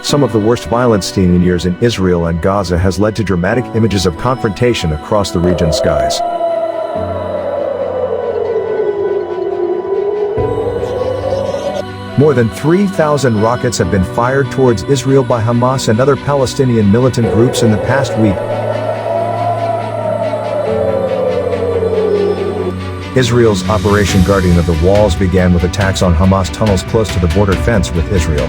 Some of the worst violence seen in years in Israel and Gaza has led to dramatic images of confrontation across the region's skies. More than 3,000 rockets have been fired towards Israel by Hamas and other Palestinian militant groups in the past week. Israel's Operation Guardian of the Walls began with attacks on Hamas tunnels close to the border fence with Israel.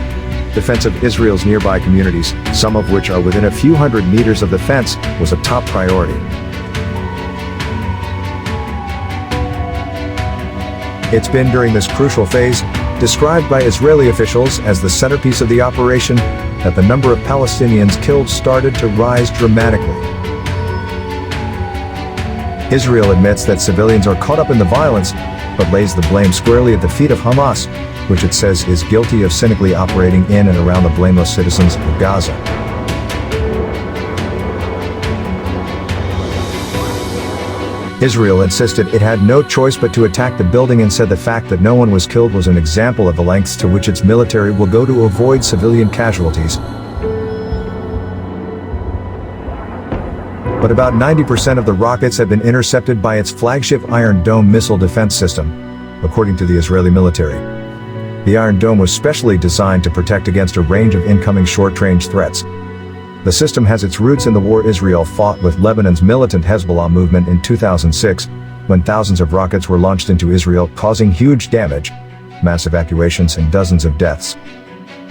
Defense of Israel's nearby communities, some of which are within a few hundred meters of the fence, was a top priority. It's been during this crucial phase, described by Israeli officials as the centerpiece of the operation, that the number of Palestinians killed started to rise dramatically. Israel admits that civilians are caught up in the violence, but lays the blame squarely at the feet of Hamas, which it says is guilty of cynically operating in and around the blameless citizens of Gaza. Israel insisted it had no choice but to attack the building and said the fact that no one was killed was an example of the lengths to which its military will go to avoid civilian casualties. But about 90% of the rockets have been intercepted by its flagship Iron Dome missile defense system, according to the Israeli military. The Iron Dome was specially designed to protect against a range of incoming short-range threats. The system has its roots in the war Israel fought with Lebanon's militant Hezbollah movement in 2006, when thousands of rockets were launched into Israel, causing huge damage, mass evacuations and dozens of deaths.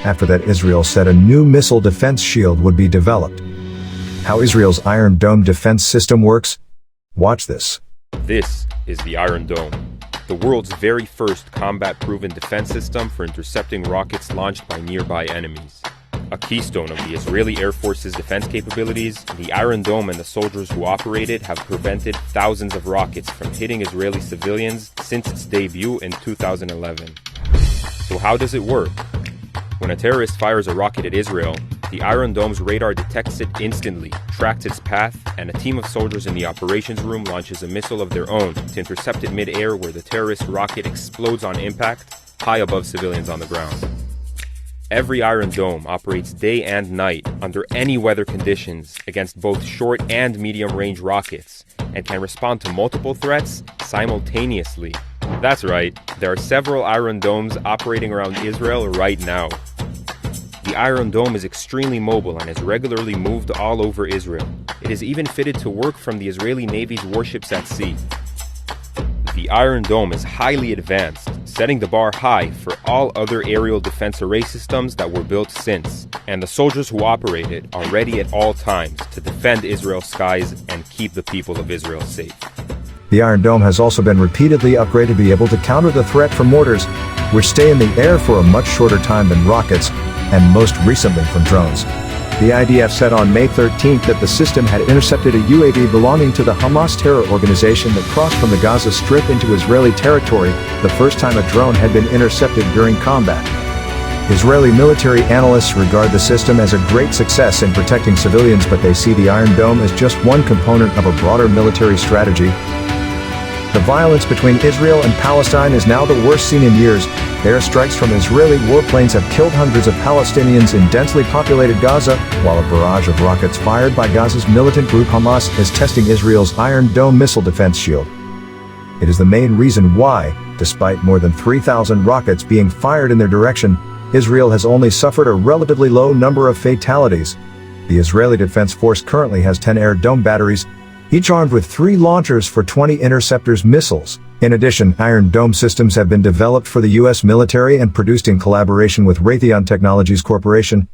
After that, Israel said a new missile defense shield would be developed. How Israel's Iron Dome defense system works? Watch this. This is the Iron Dome, the world's very first combat-proven defense system for intercepting rockets launched by nearby enemies. A keystone of the Israeli Air Force's defense capabilities, the Iron Dome and the soldiers who operate it have prevented thousands of rockets from hitting Israeli civilians since its debut in 2011. So how does it work? When a terrorist fires a rocket at Israel, the Iron Dome's radar detects it instantly, tracks its path, and a team of soldiers in the operations room launches a missile of their own to intercept it mid-air, where the terrorist rocket explodes on impact, high above civilians on the ground. Every Iron Dome operates day and night under any weather conditions against both short and medium-range rockets, and can respond to multiple threats simultaneously. That's right, there are several Iron Domes operating around Israel right now. The Iron Dome is extremely mobile and is regularly moved all over Israel. It is even fitted to work from the Israeli Navy's warships at sea. The Iron Dome is highly advanced, setting the bar high for all other aerial defense array systems that were built since, and the soldiers who operate it are ready at all times to defend Israel's skies and keep the people of Israel safe. The Iron Dome has also been repeatedly upgraded to be able to counter the threat from mortars, which stay in the air for a much shorter time than rockets, and most recently from drones. The IDF said on May 13 that the system had intercepted a UAV belonging to the Hamas terror organization that crossed from the Gaza Strip into Israeli territory, the first time a drone had been intercepted during combat. Israeli military analysts regard the system as a great success in protecting civilians, but they see the Iron Dome as just one component of a broader military strategy. The violence between Israel and Palestine is now the worst seen in years. Airstrikes from Israeli warplanes have killed hundreds of Palestinians in densely populated Gaza, while a barrage of rockets fired by Gaza's militant group Hamas is testing Israel's Iron Dome missile defense shield. It is the main reason why, despite more than 3,000 rockets being fired in their direction, Israel has only suffered a relatively low number of fatalities. The Israeli Defense Force currently has 10 air dome batteries, each armed with 3 launchers for 20 Interceptors missiles. In addition, Iron Dome systems have been developed for the U.S. military and produced in collaboration with Raytheon Technologies Corporation.